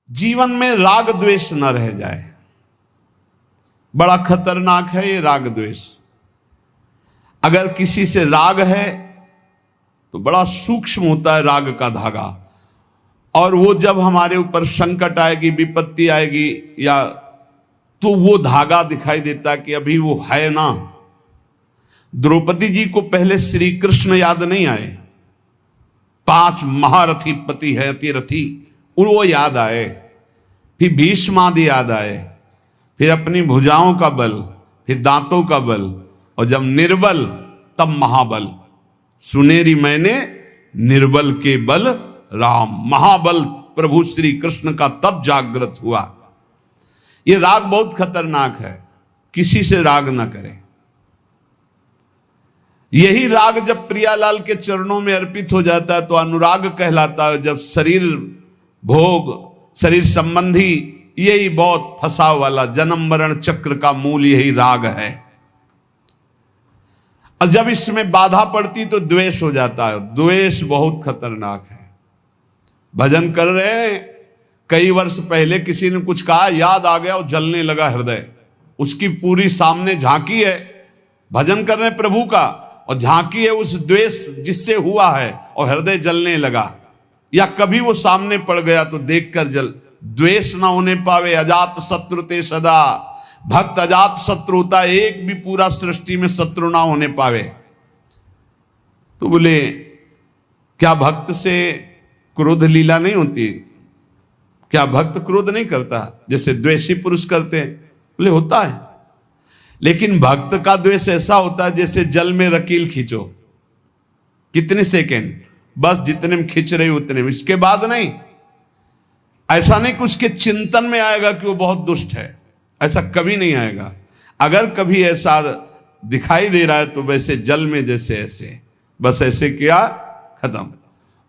जीवन में राग द्वेष न रह जाए। बड़ा खतरनाक है ये राग द्वेष। अगर किसी से राग है तो बड़ा सूक्ष्म होता है राग का धागा, और वो जब हमारे ऊपर संकट आएगी, विपत्ति आएगी, या तो वो धागा दिखाई देता कि अभी वो है ना। द्रौपदी जी को पहले श्री कृष्ण याद नहीं आए, 5 महारथी पति है अतिरथी, वो याद आए, फिर भीष्मादि याद आए, फिर अपनी भुजाओं का बल, फिर दांतों का बल, और जब निर्बल तब महाबल। सुनेरी मैंने निर्बल के बल राम, महाबल प्रभु श्री कृष्ण का तब जागृत हुआ। ये राग बहुत खतरनाक है, किसी से राग ना करें। यही राग जब प्रियालाल के चरणों में अर्पित हो जाता है तो अनुराग कहलाता है। जब शरीर भोग, शरीर संबंधी, यही बहुत फंसाव वाला जन्म मरण चक्र का मूल यही राग है। और जब इसमें बाधा पड़ती तो द्वेष हो जाता है। द्वेष बहुत खतरनाक है। भजन कर रहे हैं, कई वर्ष पहले किसी ने कुछ कहा, याद आ गया और जलने लगा हृदय। उसकी पूरी सामने झांकी है, भजन कर रहे हैं प्रभु का, और झांकी है उस द्वेष जिससे हुआ है, और हृदय जलने लगा। या कभी वो सामने पड़ गया तो देखकर जल। द्वेष ना होने पावे, अजात शत्रु ते सदा। भक्त अजात शत्रु होता, एक भी पूरा सृष्टि में शत्रु ना होने पावे। तो बोले क्या भक्त से क्रोध लीला नहीं होती? क्या भक्त क्रोध नहीं करता जैसे द्वेषी पुरुष करते हैं? बोले होता है, लेकिन भक्त का द्वेष ऐसा होता है जैसे जल में रकील खींचो, कितने सेकेंड, बस जितने में खींच रही उतने में, इसके बाद नहीं। ऐसा नहीं कि उसके चिंतन में आएगा कि वो बहुत दुष्ट है, ऐसा कभी नहीं आएगा। अगर कभी ऐसा दिखाई दे रहा है तो वैसे जल में जैसे ऐसे, बस ऐसे किया, खत्म।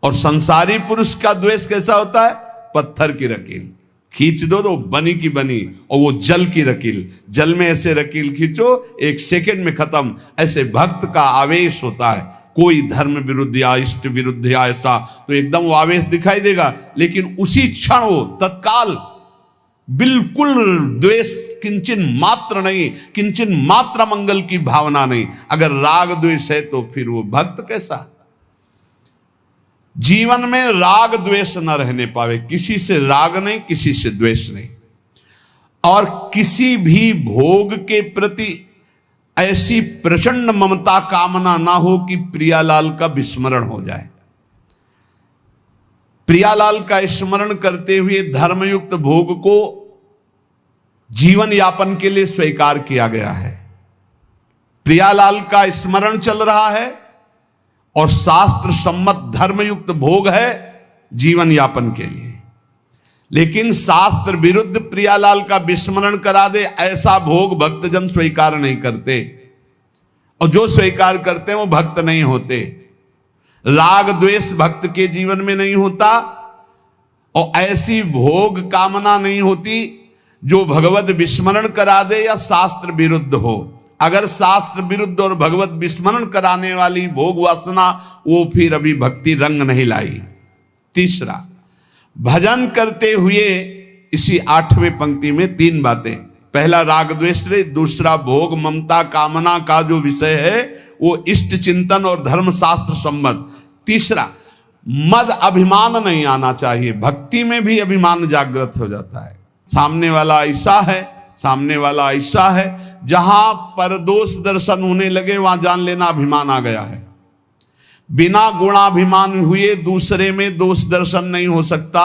और संसारी पुरुष का द्वेष कैसा होता है? पत्थर की रकील खींच दो तो बनी की बनी, और वो जल की रकील, जल में ऐसे रकील खींचो, 1 सेकेंड में खत्म। ऐसे भक्त का आवेश होता है। कोई धर्म विरुद्ध या इष्ट विरुद्ध या ऐसा तो एकदम वो आवेश दिखाई देगा, लेकिन उसी क्षण वो तत्काल बिल्कुल द्वेष, किंचन मात्र नहीं, किंचन मात्र मंगल की भावना नहीं। अगर राग द्वेष है तो फिर वो भक्त कैसा? जीवन में राग द्वेष न रहने पावे, किसी से राग नहीं, किसी से द्वेष नहीं, और किसी भी भोग के प्रति ऐसी प्रचंड ममता कामना ना हो कि प्रियालाल का विस्मरण हो जाए। प्रियालाल का स्मरण करते हुए धर्मयुक्त भोग को जीवन यापन के लिए स्वीकार किया गया है। प्रियालाल का स्मरण चल रहा है और शास्त्र सम्मत धर्मयुक्त भोग है जीवन यापन के लिए, लेकिन शास्त्र विरुद्ध प्रियालाल का विस्मरण करा दे ऐसा भोग भक्तजन स्वीकार नहीं करते, और जो स्वीकार करते हैं वो भक्त नहीं होते। राग द्वेष भक्त के जीवन में नहीं होता, और ऐसी भोग कामना नहीं होती जो भगवत विस्मरण करा दे या शास्त्र विरुद्ध हो। अगर शास्त्र विरुद्ध और भगवत विस्मरण कराने वाली भोग वासना, वो फिर अभी भक्ति रंग नहीं लाई। तीसरा, भजन करते हुए इसी 8वें पंक्ति में 3 बातें। पहला राग द्वेष, दूसरा भोग ममता कामना का जो विषय है वो इष्ट चिंतन और धर्म शास्त्र सम्मत। तीसरा, मद अभिमान नहीं आना चाहिए। भक्ति में भी अभिमान जागृत हो जाता है, सामने वाला ऐसा है, सामने वाला ऐसा है। जहां परदोष दर्शन होने लगे वहां जान लेना अभिमान आ गया है। बिना गुणाभिमान हुए दूसरे में दोष दर्शन नहीं हो सकता।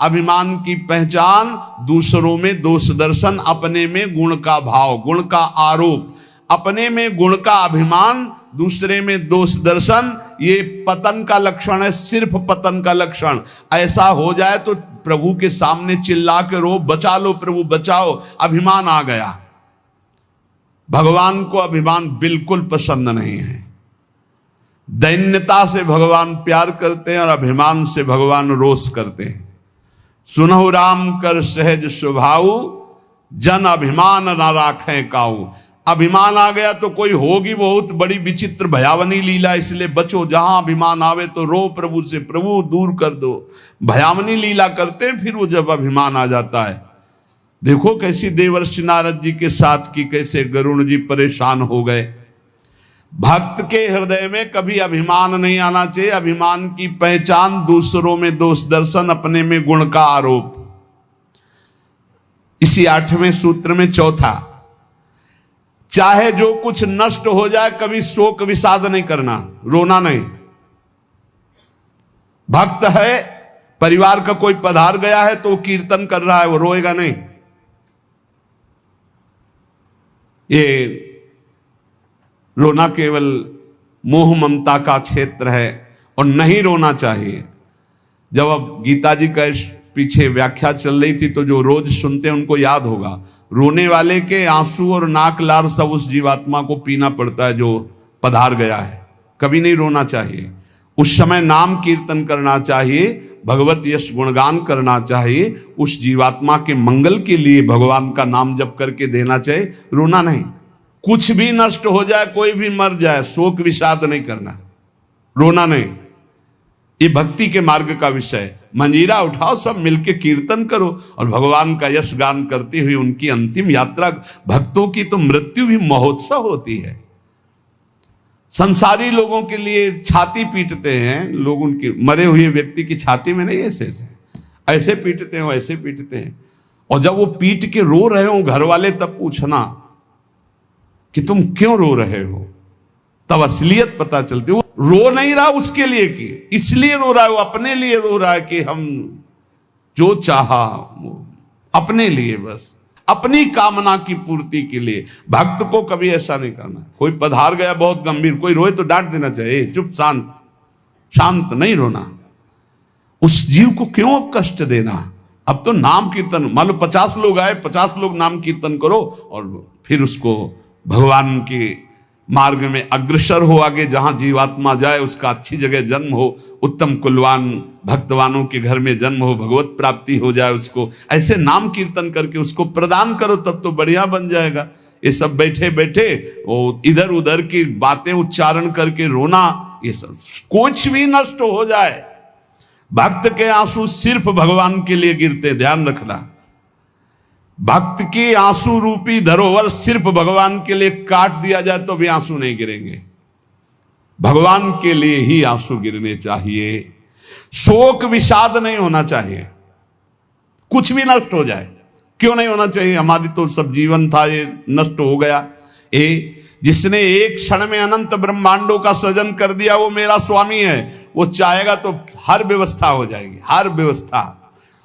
अभिमान की पहचान दूसरों में दोष दर्शन, अपने में गुण का भाव, गुण का आरोप, अपने में गुण का अभिमान, दूसरे में दोष दर्शन, ये पतन का लक्षण है, सिर्फ पतन का लक्षण। ऐसा हो जाए तो प्रभु के सामने चिल्ला के रो, बचा लो प्रभु बचाओ, अभिमान आ गया। भगवान को अभिमान बिल्कुल पसंद नहीं है। दैन्यता से भगवान प्यार करते हैं और अभिमान से भगवान रोष करते हैं। सुनहु राम कर सहज स्वभाव, जन अभिमान ना राखें काऊ। अभिमान आ गया तो कोई होगी बहुत बड़ी विचित्र भयावनी लीला, इसलिए बचो। जहां अभिमान आवे तो रो प्रभु से, प्रभु दूर कर दो। भयावनी लीला करते हैं फिर वो जब अभिमान आ जाता है। देखो कैसी देवर्षि नारद जी के साथ की, कैसे गरुड़ जी परेशान हो गए। भक्त के हृदय में कभी अभिमान नहीं आना चाहिए। अभिमान की पहचान दूसरों में दोष दर्शन, अपने में गुण का आरोप। इसी 8वें सूत्र में चौथा, चाहे जो कुछ नष्ट हो जाए कभी शोक विषाद नहीं करना, रोना नहीं। भक्त है, परिवार का कोई पधार गया है तो वो कीर्तन कर रहा है, वो रोएगा नहीं। ये रोना केवल मोह ममता का क्षेत्र है और नहीं रोना चाहिए। जब अब गीता जी का पीछे व्याख्या चल रही थी तो जो रोज सुनते हैं उनको याद होगा, रोने वाले के आंसू और नाक लार सब उस जीवात्मा को पीना पड़ता है जो पधार गया है। कभी नहीं रोना चाहिए। उस समय नाम कीर्तन करना चाहिए, भगवत यश गुणगान करना चाहिए, उस जीवात्मा के मंगल के लिए भगवान का नाम जप करके देना चाहिए, रोना नहीं। कुछ भी नष्ट हो जाए, कोई भी मर जाए, शोक विषाद नहीं करना, रोना नहीं। ये भक्ति के मार्ग का विषय। मंजीरा उठाओ, सब मिलके कीर्तन करो और भगवान का यश गान करते हुए उनकी अंतिम यात्रा। भक्तों की तो मृत्यु भी महोत्सव होती है। संसारी लोगों के लिए छाती पीटते हैं लोग, उनकी मरे हुए व्यक्ति की छाती में नहीं, ऐसे पीटते हैं, ऐसे पीटते हैं। और जब वो पीट के रो रहे हो घर वाले, तब पूछना कि तुम क्यों रो रहे हो, तब असलियत पता चलती। वो रो नहीं रहा उसके लिए कि इसलिए रो रहा है, वो अपने लिए रो रहा है कि हम जो चाहा अपने लिए, बस अपनी कामना की पूर्ति के लिए। भक्त को कभी ऐसा नहीं करना। कोई पधार गया बहुत गंभीर, कोई रोए तो डांट देना चाहिए, चुप शांत नहीं रोना। उस जीव को क्यों अब कष्ट देना। अब तो नाम कीर्तन, मान लो 50 लोग आए, 50 लोग नाम कीर्तन करो और फिर उसको भगवान के मार्ग में अग्रसर हो आगे। जहां जीवात्मा जाए उसका अच्छी जगह जन्म हो, उत्तम कुलवान भक्तवानों के घर में जन्म हो, भगवत प्राप्ति हो जाए उसको। ऐसे नाम कीर्तन करके उसको प्रदान करो, तब तो बढ़िया बन जाएगा। ये सब बैठे बैठे वो इधर उधर की बातें उच्चारण करके रोना, ये सब कुछ भी नष्ट हो जाए। भक्त के आंसू सिर्फ भगवान के लिए गिरते, ध्यान रखना। भक्त की आंसू रूपी धरोहर सिर्फ भगवान के लिए काट दिया जाए तो भी आंसू नहीं गिरेंगे। भगवान के लिए ही आंसू गिरने चाहिए। शोक विषाद नहीं होना चाहिए। कुछ भी नष्ट हो जाए, क्यों नहीं होना चाहिए। हमारी तो सब जीवन था, ये नष्ट हो गया। जिसने एक क्षण में अनंत ब्रह्मांडों का सृजन कर दिया वो मेरा स्वामी है। वो चाहेगा तो हर व्यवस्था हो जाएगी, हर व्यवस्था।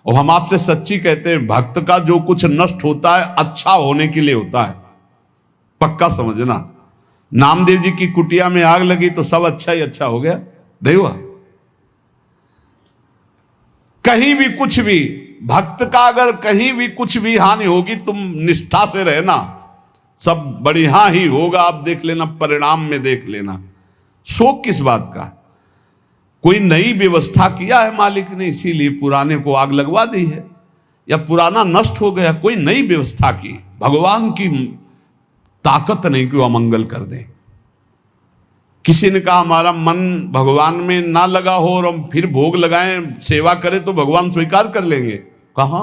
और हम आपसे सच्ची कहते हैं, भक्त का जो कुछ नष्ट होता है अच्छा होने के लिए होता है, पक्का समझना। नामदेव जी की कुटिया में आग लगी तो सब अच्छा ही अच्छा हो गया, नहीं हुआ। कहीं भी कुछ भी, भक्त का अगर कहीं भी कुछ भी हानि होगी, तुम निष्ठा से रहना, सब बढ़िया ही होगा। आप देख लेना, परिणाम में देख लेना। शोक किस बात का। कोई नई व्यवस्था किया है मालिक ने, इसीलिए पुराने को आग लगवा दी है, या पुराना नष्ट हो गया, कोई नई व्यवस्था की। भगवान की ताकत नहीं कि वो अमंगल कर दे। किसी ने कहा हमारा मन भगवान में ना लगा हो और हम फिर भोग लगाएं, सेवा करें तो भगवान स्वीकार कर लेंगे। कहां,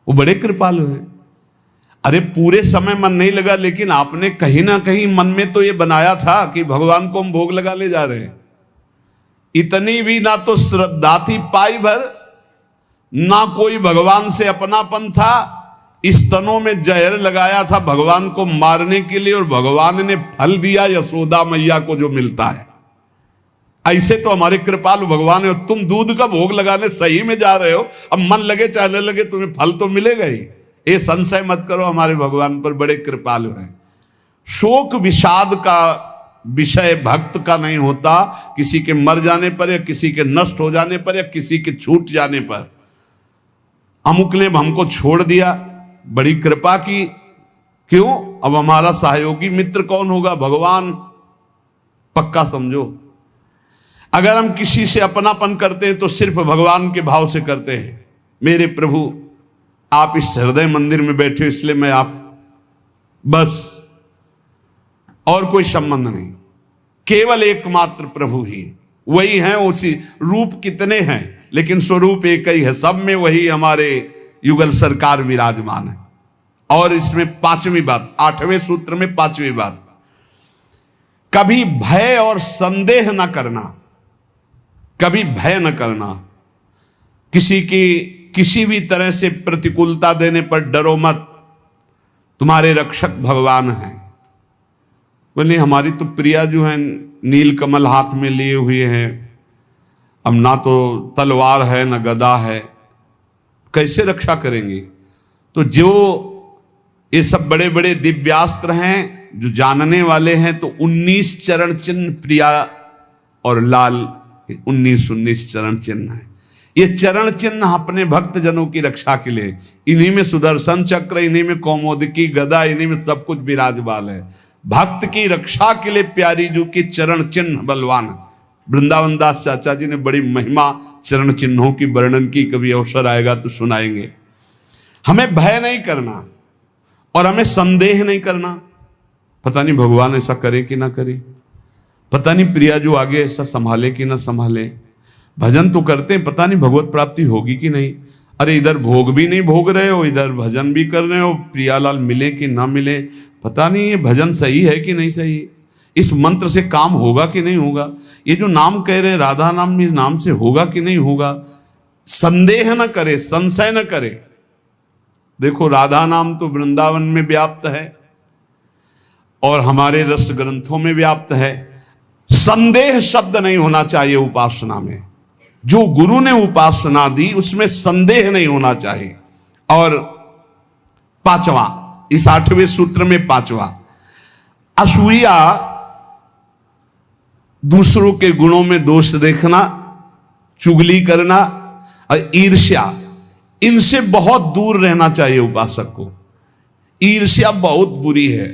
वो बड़े कृपालु हैं। अरे पूरे समय मन नहीं लगा, लेकिन आपने कहीं ना कहीं मन में तो ये बनाया था कि भगवान को हम भोग लगा ले जा रहे हैं। इतनी भी ना तो श्रद्धा थी पाई भर, ना कोई भगवान से अपनापन था। स्तनों में जहर लगाया था भगवान को मारने के लिए, और भगवान ने फल दिया यशोदा मैया को जो मिलता है। ऐसे तो हमारे कृपालु भगवान है। तुम दूध का भोग लगाने सही में जा रहे हो, अब मन लगे चाहे न लगे तुम्हें फल तो मिलेगा ही। ये संशय मत करो, हमारे भगवान पर बड़े कृपालु हैं। शोक विषाद का विषय भक्त का नहीं होता। किसी के मर जाने पर, या किसी के नष्ट हो जाने पर, या किसी के छूट जाने पर। अमुक ने हमको छोड़ दिया, बड़ी कृपा की, क्यों। अब हमारा सहयोगी मित्र कौन होगा, भगवान। पक्का समझो, अगर हम किसी से अपनापन करते हैं तो सिर्फ भगवान के भाव से करते हैं। मेरे प्रभु, आप इस हृदय मंदिर में बैठे, इसलिए मैं आप बस, और कोई संबंध नहीं, केवल एकमात्र प्रभु ही वही है। उसी रूप कितने हैं लेकिन स्वरूप एक ही है, सब में वही हमारे युगल सरकार विराजमान है। और इसमें पांचवी बात, 8वें सूत्र में पांचवी बात, कभी भय और संदेह न करना, कभी भय न करना, किसी की किसी भी तरह से प्रतिकूलता देने पर डरो मत, तुम्हारे रक्षक भगवान हैं। बोले हमारी तो प्रिया जो है नील कमल हाथ में लिए हुए हैं, अब ना तो तलवार है ना गदा है, कैसे रक्षा करेंगे? तो जो ये सब बड़े बड़े दिव्यास्त्र हैं, जो जानने वाले हैं, तो 19 चरण चिन्ह प्रिया और लाल 19 चरण चिन्ह है। ये चरण चिन्ह अपने भक्त जनों की रक्षा के लिए, इन्हीं में सुदर्शन चक्र, इन्हीं में कौमोदकी गदा, इन्हीं में सब कुछ विराजमान है। भक्त की रक्षा के लिए प्यारी जो की चरण चिन्ह बलवान। वृंदावन दास चाचा जी ने बड़ी महिमा चरण चिन्हों की वर्णन की, कभी अवसर आएगा तो सुनाएंगे। हमें भय नहीं करना और हमें संदेह नहीं करना, पता नहीं भगवान ऐसा करे कि ना करे, पता नहीं प्रिया जो आगे ऐसा संभाले कि ना संभाले, भजन तो करते हैं, पता नहीं भगवत प्राप्ति होगी कि नहीं। अरे इधर भोग भी नहीं भोग रहे हो, इधर भजन भी कर रहे हो, प्रियालाल मिले कि ना मिले, पता नहीं ये भजन सही है कि नहीं सही, इस मंत्र से काम होगा कि नहीं होगा, ये जो नाम कह रहे हैं राधा नाम, इस नाम से होगा कि नहीं होगा। संदेह न करे, संशय न करे। देखो राधा नाम तो वृंदावन में व्याप्त है और हमारे रस ग्रंथों में व्याप्त है। संदेह शब्द नहीं होना चाहिए उपासना में। जो गुरु ने उपासना दी उसमें संदेह नहीं होना चाहिए। और पांचवा, इस 8वें सूत्र में पांचवा, असूया, दूसरों के गुणों में दोष देखना, चुगली करना और ईर्ष्या, इनसे बहुत दूर रहना चाहिए उपासक को। ईर्ष्या बहुत बुरी है।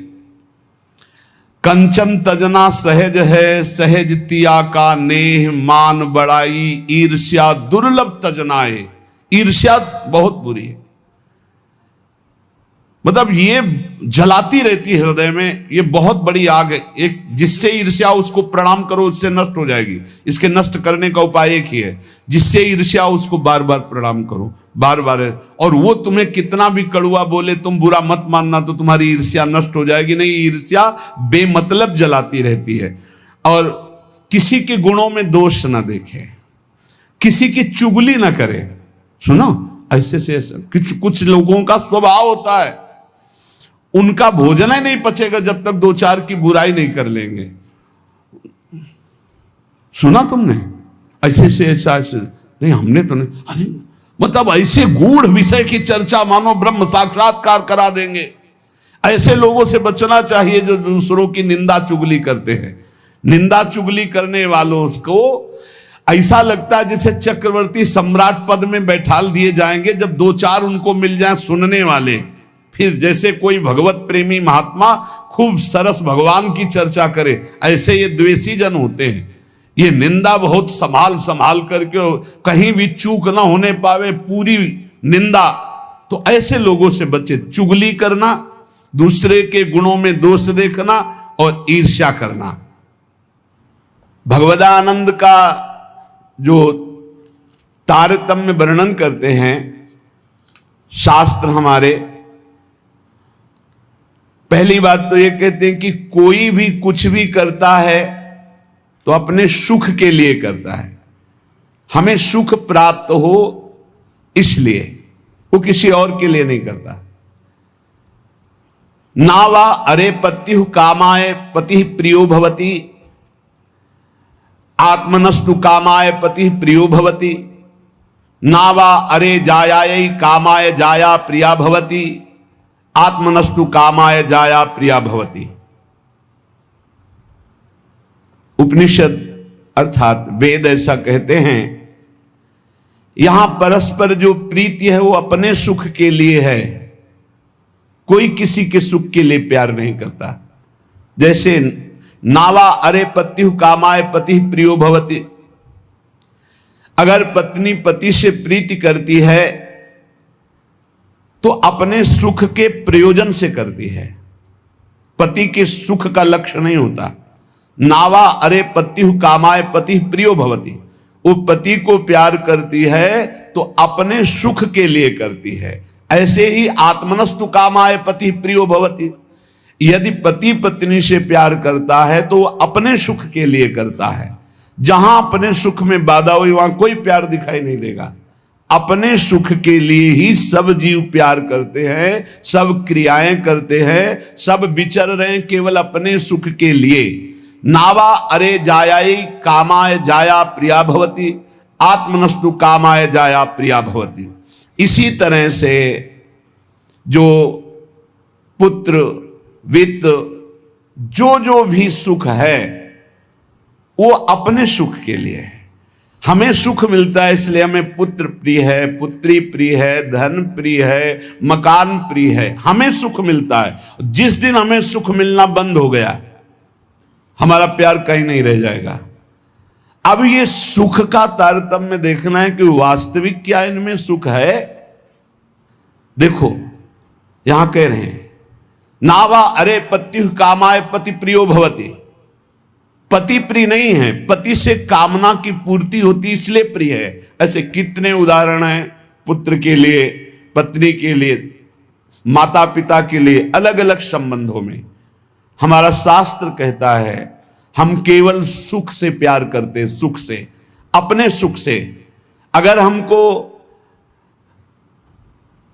कंचन तजना सहज है, सहज तिया का नेह, मान बड़ाई ईर्ष्या दुर्लभ तजनाए। ईर्ष्या बहुत बुरी है, मतलब ये जलाती रहती है हृदय में, ये बहुत बड़ी आग है। एक जिससे ईर्ष्या उसको प्रणाम करो, उससे नष्ट हो जाएगी। इसके नष्ट करने का उपाय एक ही है, जिससे ईर्ष्या उसको बार बार प्रणाम करो, बार बार। और वो तुम्हें कितना भी कड़ुआ बोले, तुम बुरा मत मानना, तो तुम्हारी ईर्ष्या नष्ट हो जाएगी। नहीं, ईर्ष्या बेमतलब जलाती रहती है। और किसी के गुणों में दोष ना देखे, किसी की चुगली ना करे। सुनो, ऐसे से कुछ लोगों का स्वभाव होता है, उनका भोजन ही नहीं पचेगा जब तक 2-4 की बुराई नहीं कर लेंगे। सुना तुमने? ऐसे से ऐसा नहीं, हमने तो नहीं। अरे मतलब ऐसे गूढ़ विषय की चर्चा मानो ब्रह्म साक्षात्कार करा देंगे। ऐसे लोगों से बचना चाहिए जो दूसरों की निंदा चुगली करते हैं। निंदा चुगली करने वालों को ऐसा लगता है जैसे चक्रवर्ती सम्राट पद में बैठाल दिए जाएंगे, जब 2-4 उनको मिल जाए सुनने वाले। फिर जैसे कोई भगवत प्रेमी महात्मा खूब सरस भगवान की चर्चा करे, ऐसे ये द्वेषी जन होते हैं। ये निंदा बहुत संभाल संभाल करके, कहीं भी चूक ना होने पावे, पूरी निंदा। तो ऐसे लोगों से बचे। चुगली करना, दूसरे के गुणों में दोष देखना और ईर्ष्या करना। भगवदानंद का जो तारतम्य वर्णन करते हैं शास्त्र हमारे, पहली बात तो ये कहते हैं कि कोई भी कुछ भी करता है तो अपने सुख के लिए करता है। हमें सुख प्राप्त हो इसलिए, वो किसी और के लिए नहीं करता। नावा अरे पत्यु कामाय पति प्रियो भवति, आत्मनस्तु कामाय पति प्रियो भवति। नावा अरे जायायै कामाय जाया प्रिया भवति, आत्मनस्तु कामाय जाया प्रिया भवति। उपनिषद अर्थात वेद ऐसा कहते हैं, यहां परस्पर जो प्रीति है वो अपने सुख के लिए है, कोई किसी के सुख के लिए प्यार नहीं करता। जैसे नावा अरे पत्यु कामाय पति प्रियो भवति, अगर पत्नी पति से प्रीति करती है तो अपने सुख के प्रयोजन से करती है। पति के सुख का लक्ष्य नहीं होता। नावा अरे पत्यु कामाय पति प्रियो भवति, वो पति को प्यार करती है तो अपने सुख के लिए करती है। ऐसे ही आत्मनस्तु कामाय पति प्रियो भवति, यदि पति पत्नी से प्यार करता है तो वो अपने सुख के लिए करता है। जहां अपने सुख में बाधा हुई वहां कोई प्यार दिखाई नहीं देगा। अपने सुख के लिए ही सब जीव प्यार करते हैं, सब क्रियाएं करते हैं, सब विचर रहे हैं केवल अपने सुख के लिए। नावा अरे जायाई कामाय जाया प्रिया भवति, आत्मनस्तु कामाय जाया प्रिया भवति। इसी तरह से जो पुत्र वित्त जो भी सुख है वो अपने सुख के लिए है। हमें सुख मिलता है इसलिए हमें पुत्र प्रिय है, पुत्री प्रिय है, धन प्रिय है, मकान प्रिय है, हमें सुख मिलता है। जिस दिन हमें सुख मिलना बंद हो गया हमारा प्यार कहीं नहीं रह जाएगा। अब ये सुख का तारतम्य देखना है कि वास्तविक क्या इनमें सुख है। देखो यहां कह रहे हैं नावा अरे पत्यु कामाय पति प्रियो भवति, पति प्रिय नहीं है, पति से कामना की पूर्ति होती इसलिए प्रिय है। ऐसे कितने उदाहरण हैं, पुत्र के लिए, पत्नी के लिए, माता पिता के लिए, अलग अलग संबंधों में। हमारा शास्त्र कहता है हम केवल सुख से प्यार करते हैं, सुख से, अपने सुख से। अगर हमको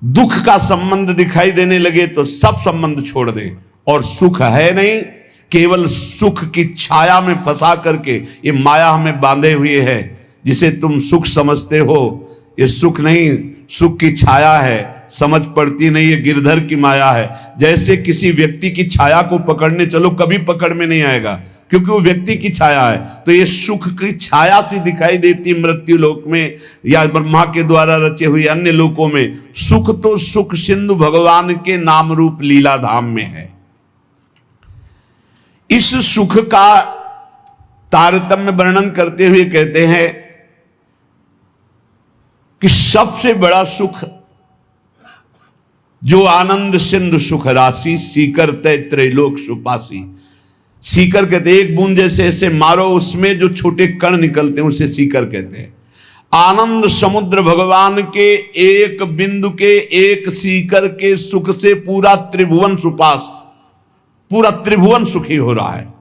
दुख का संबंध दिखाई देने लगे तो सब संबंध छोड़ दें, और सुख है नहीं, केवल सुख की छाया में फंसा करके ये माया हमें बांधे हुए है। जिसे तुम सुख समझते हो ये सुख नहीं, सुख की छाया है, समझ पड़ती नहीं, ये गिरधर की माया है। जैसे किसी व्यक्ति की छाया को पकड़ने चलो कभी पकड़ में नहीं आएगा क्योंकि वो व्यक्ति की छाया है। तो ये सुख की छाया सी दिखाई देती मृत्यु लोक में या ब्रह्मा के द्वारा रचे हुए अन्य लोकों में। सुख तो सुख सिंधु भगवान के नाम रूप लीला धाम में है। इस सुख का तारतम्य वर्णन करते हुए कहते हैं कि सबसे बड़ा सुख जो आनंद सिंधु सुख राशि, सीकर तय त्रैलोक सुपासी। सीकर कहते हैं एक बूंद जैसे ऐसे मारो उसमें जो छोटे कण निकलते हैं उसे सीकर कहते हैं। आनंद समुद्र भगवान के एक बिंदु के, एक सीकर के सुख से पूरा त्रिभुवन सुपास, पूरा त्रिभुवन सुखी हो रहा है।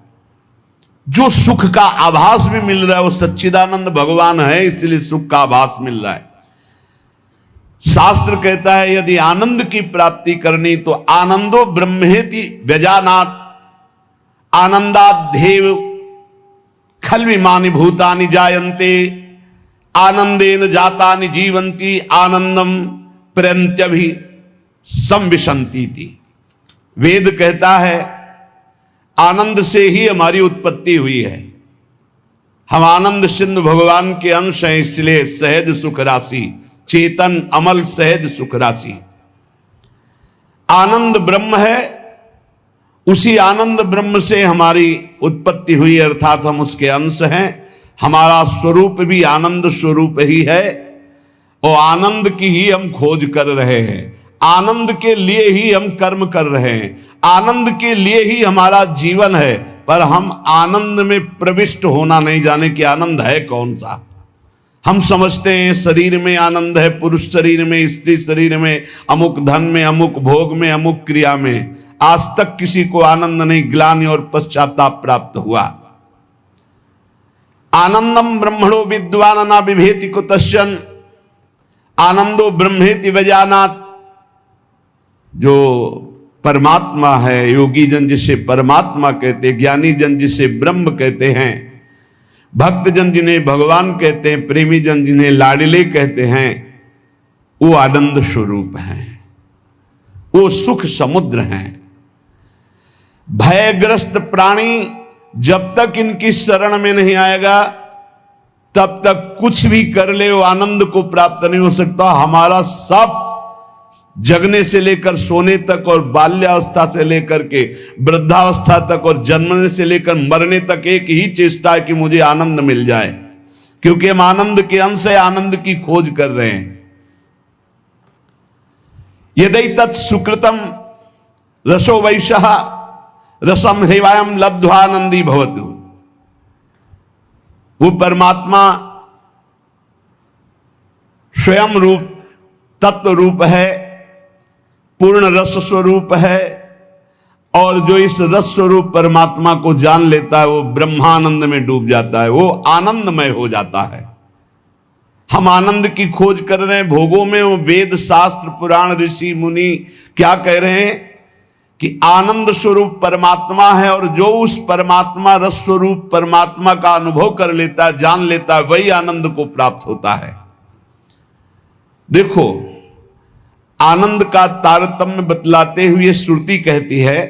जो सुख का आभास भी मिल रहा है वो सच्चिदानंद भगवान है, इसलिए सुख का आभास मिल रहा है। शास्त्र कहता है यदि आनंद की प्राप्ति करनी तो आनंदो ब्रह्मेति व्यजानात् आनंदाद्धेव खल्विमानि भूतानि जायन्ते आनंदेन जातानि जीवन्ति आनंदम प्रयन्त्यभि संविशन्ति। वेद कहता है आनंद से ही हमारी उत्पत्ति हुई है। हम आनंद सिंधु भगवान के अंश हैं, इसलिए सहज सुख राशि, चेतन अमल सहज सुख राशि। आनंद ब्रह्म है, उसी आनंद ब्रह्म से हमारी उत्पत्ति हुई, अर्थात हम उसके अंश हैं। हमारा स्वरूप भी आनंद स्वरूप ही है और आनंद की ही हम खोज कर रहे हैं। आनंद के लिए ही हम कर्म कर रहे हैं, आनंद के लिए ही हमारा जीवन है। पर हम आनंद में प्रविष्ट होना नहीं जाने कि आनंद है कौन सा। हम समझते हैं शरीर में आनंद है, पुरुष शरीर में, स्त्री शरीर में, अमुक धन में, अमुक भोग में, अमुक क्रिया में। आज तक किसी को आनंद नहीं, ग्लानि और पश्चाताप प्राप्त हुआ। आनंदम ब्रह्मणो विद्वान न बिभेति कुतश्चन आनंदो ब्रह्मेति वजानात्। जो परमात्मा है, योगी जन जिसे परमात्मा कहते, ज्ञानी जन जिसे ब्रह्म कहते हैं, भक्त जन जिन्हें भगवान कहते हैं, प्रेमी जन जिन्हें लाडले कहते हैं, वो आनंद स्वरूप हैं, वो सुख समुद्र हैं। भयग्रस्त प्राणी जब तक इनकी शरण में नहीं आएगा तब तक कुछ भी कर ले वो आनंद को प्राप्त नहीं हो सकता। हमारा सब जगने से लेकर सोने तक और बाल्यावस्था से लेकर के वृद्धावस्था तक और जन्मने से लेकर मरने तक एक ही चेष्टा है कि मुझे आनंद मिल जाए, क्योंकि हम आनंद के अंश है, आनंद की खोज कर रहे हैं। यदि तत् सुकृतम रसो वैशः रसम हृवायम लब्ध्वानंदी भवतु। वो परमात्मा स्वयं रूप तत्व रूप है, पूर्ण रस स्वरूप है, और जो इस रस स्वरूप परमात्मा को जान लेता है वो ब्रह्मानंद में डूब जाता है, वो आनंदमय हो जाता है। हम आनंद की खोज कर रहे हैं भोगों में, वो वेद शास्त्र पुराण ऋषि मुनि क्या कह रहे हैं कि आनंद स्वरूप परमात्मा है, और जो उस परमात्मा रस स्वरूप परमात्मा का अनुभव कर लेता है, जान लेता है, वही आनंद को प्राप्त होता है। देखो, आनंद का तारतम्य बतलाते हुए श्रुति कहती है,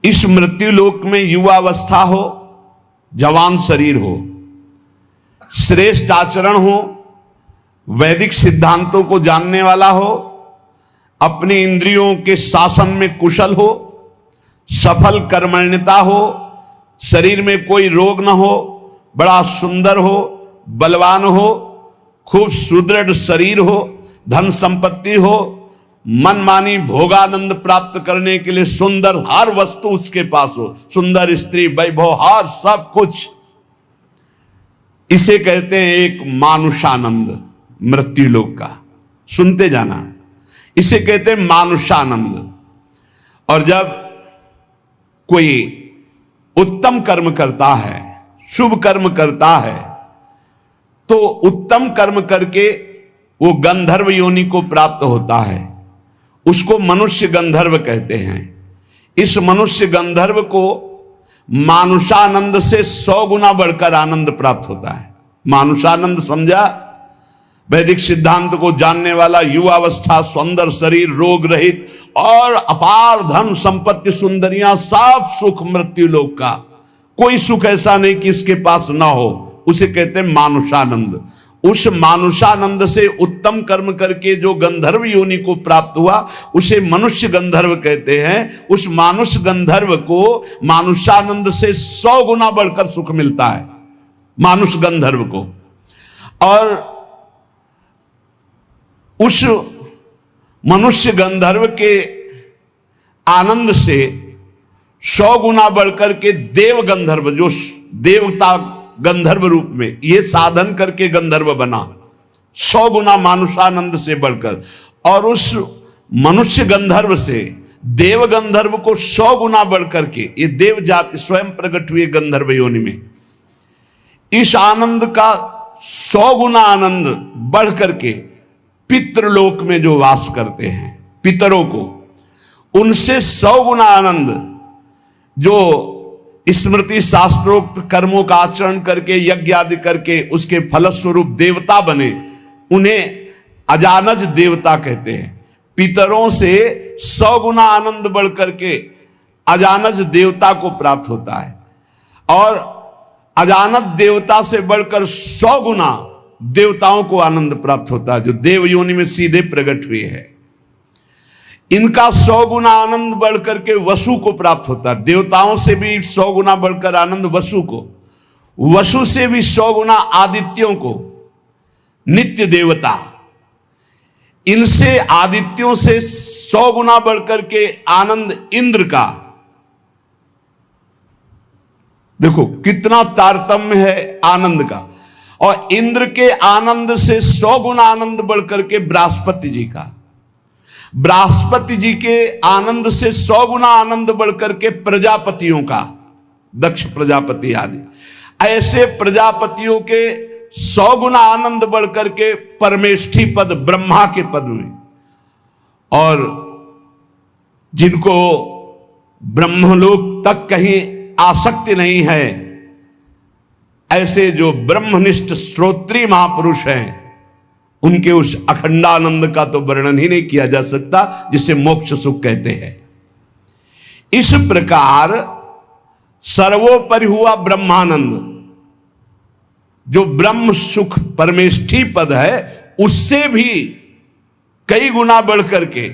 इस मृत्यु लोक में युवावस्था हो, जवान शरीर हो, श्रेष्ठ आचरण हो, वैदिक सिद्धांतों को जानने वाला हो, अपने इंद्रियों के शासन में कुशल हो, सफल कर्मण्यता हो, शरीर में कोई रोग न हो, बड़ा सुंदर हो, बलवान हो, खूब सुदृढ़ शरीर हो, धन संपत्ति हो, मनमानी भोगानंद प्राप्त करने के लिए सुंदर हर वस्तु उसके पास हो, सुंदर स्त्री, वैभव, हर सब कुछ। इसे कहते हैं एक मानुषानंद, मृत्यु लोक का। सुनते जाना, इसे कहते हैं मानुषानंद। और जब कोई उत्तम कर्म करता है, शुभ कर्म करता है, तो उत्तम कर्म करके वो गंधर्व योनि को प्राप्त होता है, उसको मनुष्य गंधर्व कहते हैं। इस मनुष्य गंधर्व को मानुषानंद से 100 गुना बढ़कर आनंद प्राप्त होता है। मानुषानंद समझा? वैदिक सिद्धांत को जानने वाला, युवावस्था, सुंदर शरीर, रोग रहित और अपार धन संपत्ति, सुंदरियां, सब सुख मृत्यु लोक का। कोई सुख ऐसा नहीं कि इसके पास ना हो, उसे कहते हैं मानुषानंद। उस मानुषानंद से उत्तम कर्म करके जो गंधर्व योनि को प्राप्त हुआ, उसे मनुष्य गंधर्व कहते हैं। उस मानुष गंधर्व को मानुषानंद से 100 गुना बढ़कर सुख मिलता है, मानुष गंधर्व को। और उस मनुष्य गंधर्व के आनंद से 100 गुना बढ़कर के देव गंधर्व, जो देवता गंधर्व रूप में ये साधन करके गंधर्व बना, 100 गुना मानुषानंद से बढ़कर, और उस मनुष्य गंधर्व से देव गंधर्व को 100 गुना बढ़कर के ये देव जाति स्वयं प्रकट हुए गंधर्व योनि में। इस आनंद का 100 गुना आनंद बढ़ करके पितृलोक में जो वास करते हैं, पितरों को, उनसे 100 गुना आनंद जो स्मृति शास्त्रोक्त कर्मों का आचरण करके, यज्ञ आदि करके उसके फलस्वरूप देवता बने, उन्हें अजानज देवता कहते हैं। पितरों से 100 गुना आनंद बढ़ करके अजानज देवता को प्राप्त होता है, और अजानज देवता से बढ़कर 100 गुना देवताओं को आनंद प्राप्त होता है, जो देव योनि में सीधे प्रकट हुए हैं। इनका 100 गुना आनंद बढ़ करके वसु को प्राप्त होता है। देवताओं से भी 100 गुना बढ़कर आनंद वसु को, वसु से भी 100 गुना आदित्यों को, नित्य देवता। इनसे आदित्यों से 100 गुना बढ़कर के आनंद इंद्र का। देखो कितना तारतम्य है आनंद का। और इंद्र के आनंद से 100 गुना आनंद बढ़कर के बृहस्पति जी का, बृहस्पति जी के आनंद से 100 गुना आनंद बढ़कर के प्रजापतियों का, दक्ष प्रजापति आदि। ऐसे प्रजापतियों के 100 गुना आनंद बढ़कर के परमेष्ठी पद, ब्रह्मा के पद में। और जिनको ब्रह्मलोक तक कहीं आसक्ति नहीं है, ऐसे जो ब्रह्मनिष्ठ श्रोत्रीय महापुरुष हैं, उनके उस अखंडानंद का तो वर्णन ही नहीं किया जा सकता, जिसे मोक्ष सुख कहते हैं। इस प्रकार सर्वोपरि हुआ ब्रह्मानंद, जो ब्रह्म सुख परमेष्ठी पद है, उससे भी कई गुना बढ़कर के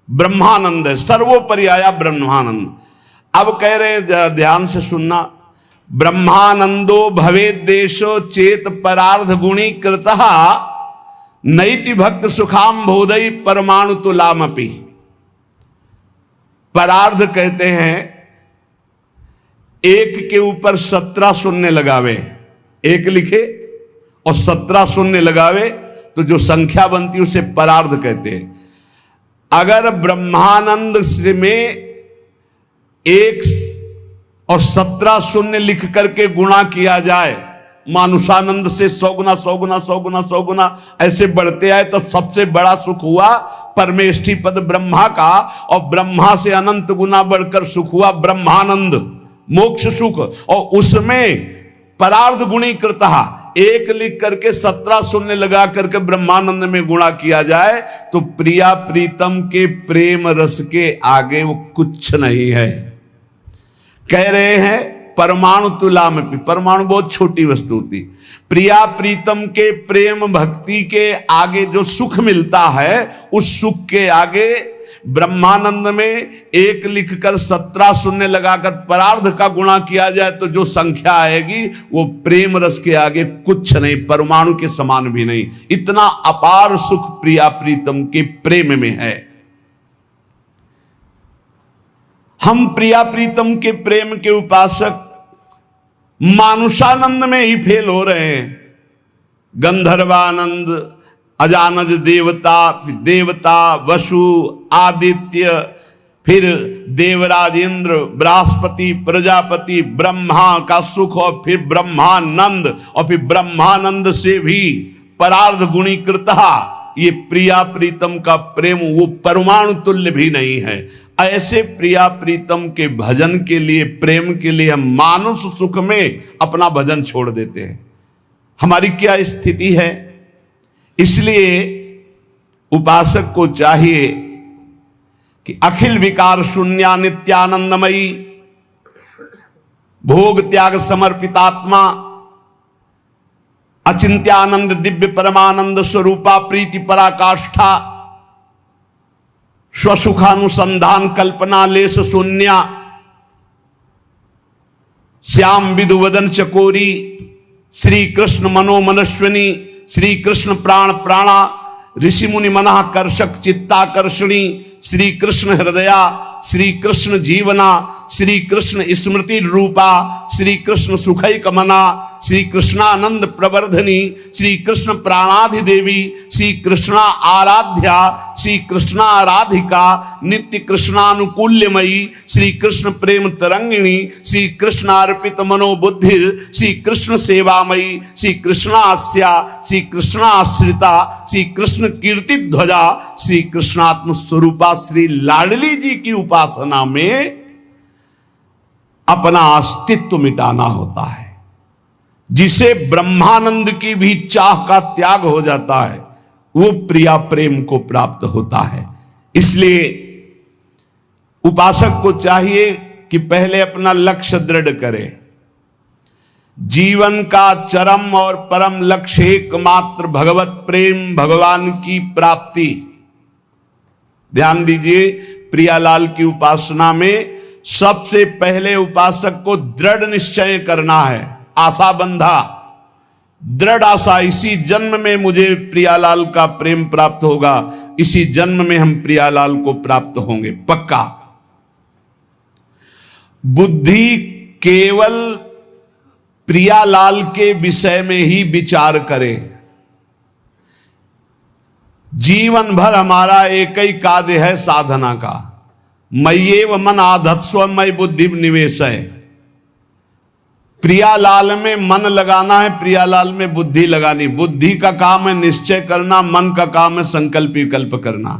ब्रह्मानंद है, सर्वोपरि आया ब्रह्मानंद। अब कह रहे हैं, ध्यान से सुनना, ब्रह्मानंदो भवेद देशो चेत परार्ध गुणी कृतः नैति भक्त सुखाम बोधई परमाणु तुलामपि। परार्ध कहते हैं एक के ऊपर 17 शून्य लगावे, एक लिखे और 17 शून्य लगावे तो जो संख्या बनती है उसे परार्ध कहते हैं। अगर ब्रह्मानंद में 1 और 17 शून्य लिख करके गुणा किया जाए, मानुषानंद से 100 गुना 100 गुना 100 गुना 100 गुना ऐसे बढ़ते आए तो सबसे बड़ा सुख हुआ परमेष्ठी पद ब्रह्मा का, और ब्रह्मा से अनंत गुना बढ़कर सुख हुआ ब्रह्मानंद, मोक्ष सुख। और उसमें परार्ध गुणीकृतः 1 लिख करके 17 शून्य लगा करके ब्रह्मानंद में गुणा किया जाए तो प्रिया प्रीतम के प्रेम रस के आगे वो कुछ नहीं है। कह रहे हैं परमाणु तुला में, परमाणु बहुत छोटी वस्तु होती, प्रिया प्रीतम के प्रेम भक्ति के आगे जो सुख मिलता है उस सुख के आगे ब्रह्मानंद में 1 लिखकर 17 शून्य लगाकर परार्ध का गुणा किया जाए तो जो संख्या आएगी वो प्रेम रस के आगे कुछ नहीं, परमाणु के समान भी नहीं। इतना अपार सुख प्रिया प्रीतम के प्रेम में है। हम प्रिया प्रीतम के प्रेम के उपासक मानुषानंद में ही फेल हो रहे हैं। गंधर्वानंद, अजानज देवता, फिर देवता वसु आदित्य, फिर देवराज इंद्र, बृहस्पति, प्रजापति, ब्रह्मा का सुख, और फिर ब्रह्मानंद, और फिर ब्रह्मानंद से भी परार्ध गुणीकृतः ये प्रिया प्रीतम का प्रेम वो परमाणु तुल्य भी नहीं है। ऐसे प्रिया प्रीतम के भजन के लिए, प्रेम के लिए हम मानुष सुख में अपना भजन छोड़ देते हैं। हमारी क्या स्थिति है? इसलिए उपासक को चाहिए कि अखिल विकार शून्या नित्यानंदमयी, भोग त्याग समर्पितात्मा, अचिंत्यानंद दिव्य परमानंद स्वरूपा प्रीति पराकाष्ठा, स्वसुखानुसंधान कल्पना लेस शून्या, श्याम विदुवदन चकोरी, श्री कृष्ण मनोमनस्विनी, श्री कृष्ण प्राण प्राणा, ऋषि मुनि मना कर्षक चित्ताकर्षणी, श्री कृष्ण हृदया, श्री कृष्ण जीवना, श्री कृष्ण स्मृति रूपा, श्री कृष्ण सुखैक मना, श्री कृष्णानंद प्रवर्धनी, श्री कृष्ण प्राणाधिदेवी, श्री कृष्णा आराध्या, श्री कृष्णा आराधिका, नित्य कृष्णानुकूल्यमयी, श्री कृष्ण प्रेम तरंगिणी, श्री कृष्ण अर्पित मनोबुद्धि, श्री कृष्ण सेवामयी, श्री कृष्णास्या, श्री कृष्णाश्रिता, श्री कृष्ण कीर्ति ध्वजा, श्री कृष्णात्म स्वरूपा श्री लाडली जी की उपासना में अपना अस्तित्व मिटाना होता है। जिसे ब्रह्मानंद की भी चाह का त्याग हो जाता है वो प्रिया प्रेम को प्राप्त होता है। इसलिए उपासक को चाहिए कि पहले अपना लक्ष्य दृढ़ करे। जीवन का चरम और परम लक्ष्य एकमात्र भगवत प्रेम, भगवान की प्राप्ति। ध्यान दीजिए, प्रियालाल की उपासना में सबसे पहले उपासक को दृढ़ निश्चय करना है, आशा बंधा, दृढ़ आशा, इसी जन्म में मुझे प्रियालाल का प्रेम प्राप्त होगा, इसी जन्म में हम प्रियालाल को प्राप्त होंगे, पक्का। बुद्धि केवल प्रियालाल के विषय में ही विचार करे। जीवन भर हमारा एक ही कार्य है साधना का, मय्येव मन आधत्स्व मयि बुद्धि निवेश है। प्रियालाल में मन लगाना है, प्रियालाल में बुद्धि लगानी। बुद्धि का काम है निश्चय करना, मन का काम है संकल्प विकल्प करना।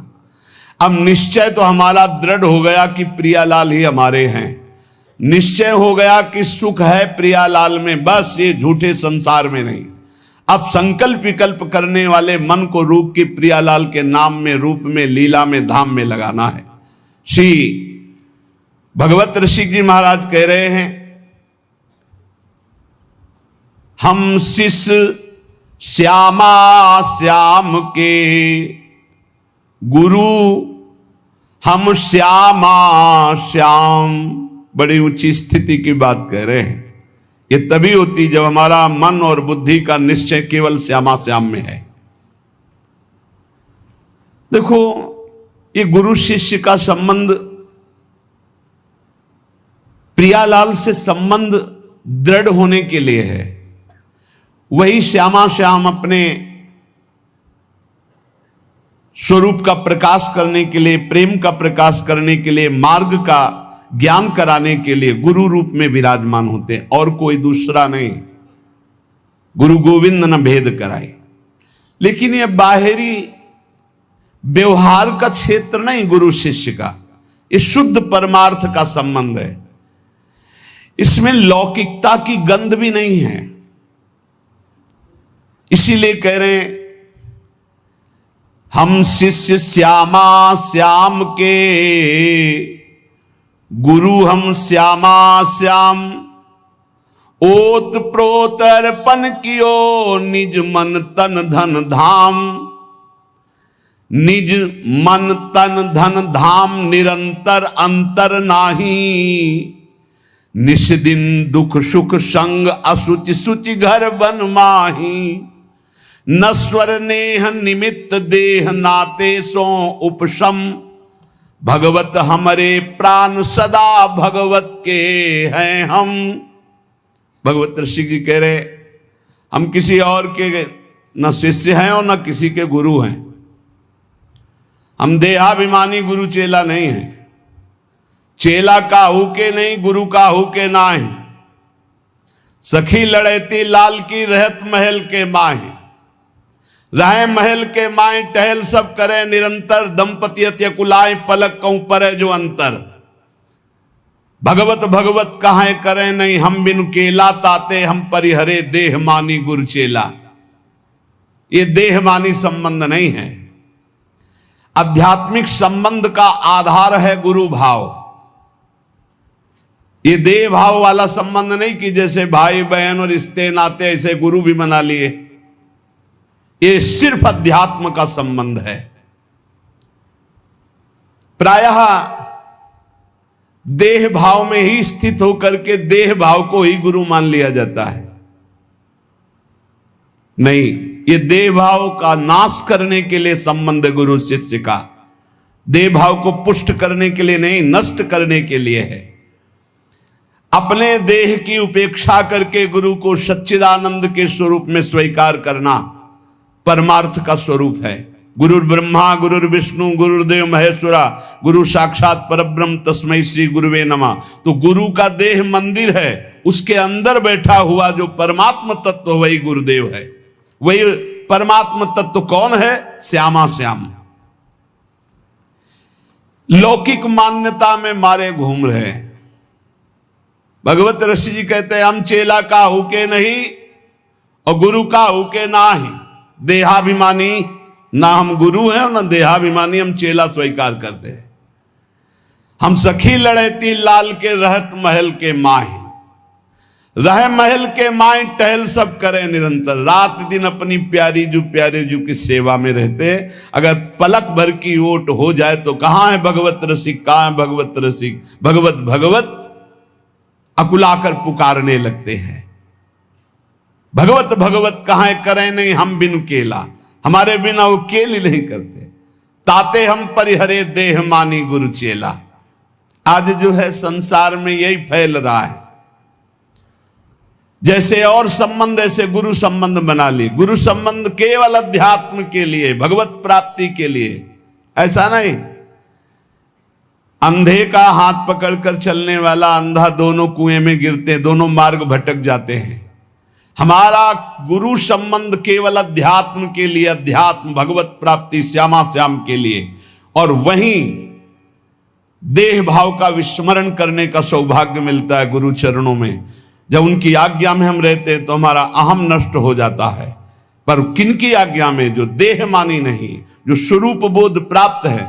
अब निश्चय तो हमारा दृढ़ हो गया कि प्रियालाल ही हमारे हैं, निश्चय हो गया कि सुख है प्रियालाल में, बस ये झूठे संसार में नहीं। अब संकल्प विकल्प करने वाले मन को रूप के प्रियालाल के नाम में, रूप में, लीला में, धाम में लगाना है। श्री भगवत ऋषि जी महाराज कह रहे हैं, हम शिष्य श्यामा श्याम के गुरु, हम श्यामा श्याम। बड़ी ऊंची स्थिति की बात कह रहे हैं। ये तभी होती जब हमारा मन और बुद्धि का निश्चय केवल श्यामा श्याम में है। देखो, ये गुरु शिष्य का संबंध प्रियालाल से संबंध दृढ़ होने के लिए है। वही श्यामा श्याम अपने स्वरूप का प्रकाश करने के लिए, प्रेम का प्रकाश करने के लिए, मार्ग का ज्ञान कराने के लिए गुरु रूप में विराजमान होते हैं, और कोई दूसरा नहीं। गुरु गोविंद न भेद कराए। लेकिन यह बाहरी व्यवहार का क्षेत्र नहीं गुरु शिष्य का, ये शुद्ध परमार्थ का संबंध है। इसमें लौकिकता की गंध भी नहीं है। इसीलिए कह रहे हैं, हम शिष्य श्यामा श्याम के, गुरु हम श्यामा श्याम। ओत प्रोत अर्पण कियो, निज मन तन धन धाम। निज मन तन धन धाम, निरंतर अंतर नाही। निस दिन दुख सुख संग, असुचि सुचि घर बन माही। नश्वर नेह निमित्त देह, नाते सो उपशम। भगवत हमरे प्राण सदा, भगवत के हैं हम। भगवत ऋषि जी कह रहे, हम किसी और के न शिष्य हैं और न किसी के गुरु हैं। हम देहाभिमानी गुरु चेला नहीं हैं। चेला काहू के नहीं, गुरु काहू के नाहि। सखी लड़ैती लाल की, रहत महल के माही। रहे महल के माए, टहल सब करे निरंतर। दंपति अत्य कुलाए, पलक कहूं पर जो अंतर। भगवत भगवत कहां करे नहीं, हम बिनु केला। ताते हम परिहरे, देह मानी गुरु चेला। ये देह मानी संबंध नहीं है। आध्यात्मिक संबंध का आधार है गुरु भाव। ये देह भाव वाला संबंध नहीं कि जैसे भाई बहन और रिश्ते नाते ऐसे गुरु भी बना लिए। ये सिर्फ अध्यात्म का संबंध है। प्रायः देह भाव में ही स्थित होकर के देह भाव को ही गुरु मान लिया जाता है। नहीं, ये देह भाव का नाश करने के लिए संबंध है गुरु शिष्य का। देह भाव को पुष्ट करने के लिए नहीं, नष्ट करने के लिए है। अपने देह की उपेक्षा करके गुरु को सच्चिदानंद के स्वरूप में स्वीकार करना परमार्थ का स्वरूप है। गुरुर् ब्रह्मा गुरुर् विष्णु गुरुर्देव महेश्वरा, गुरु साक्षात परब्रह्म तस्मै श्री गुरुवे नमः। तो गुरु का देह मंदिर है, उसके अंदर बैठा हुआ जो परमात्म तत्व वही गुरुदेव है। वही परमात्म तत्व कौन है? श्यामा श्याम। लौकिक मान्यता में मारे घूम रहे हैं। भगवत ऋषि जी कहते हैं, हम चेला काहू के नहीं और गुरु काहू के ना ही। देहाभिमानी ना हम गुरु हैं और ना देहाभिमानी हम चेला स्वीकार करते हैं। हम सखी लड़ैती लाल के, रहत महल के माही। रह महल के माए, टहल सब करे निरंतर। रात दिन अपनी प्यारी जू की सेवा में रहते। अगर पलक भर की ओट हो जाए तो कहां है भगवत रसिक, कहां है भगवत रसिक। भगवत भगवत अकुलाकर पुकारने लगते हैं। भगवत भगवत कहां करें नहीं, हम बिनु केला। हमारे बिना वो केल ही नहीं करते। ताते हम परिहरे, देह मानी गुरु चेला। आज जो है संसार में यही फैल रहा है। जैसे और संबंध ऐसे गुरु संबंध बना लिए। गुरु संबंध केवल अध्यात्म के लिए, भगवत प्राप्ति के लिए, ऐसा नहीं। अंधे का हाथ पकड़कर चलने वाला अंधा दोनों कुएं में गिरते, दोनों मार्ग भटक जाते हैं। हमारा गुरु संबंध केवल अध्यात्म के लिए, अध्यात्म भगवत प्राप्ति श्यामा श्याम के लिए। और वहीं देह भाव का विस्मरण करने का सौभाग्य मिलता है गुरु चरणों में। जब उनकी आज्ञा में हम रहते हैं तो हमारा अहम नष्ट हो जाता है। पर किनकी आज्ञा में? जो देह मानी नहीं, जो स्वरूप बोध प्राप्त है,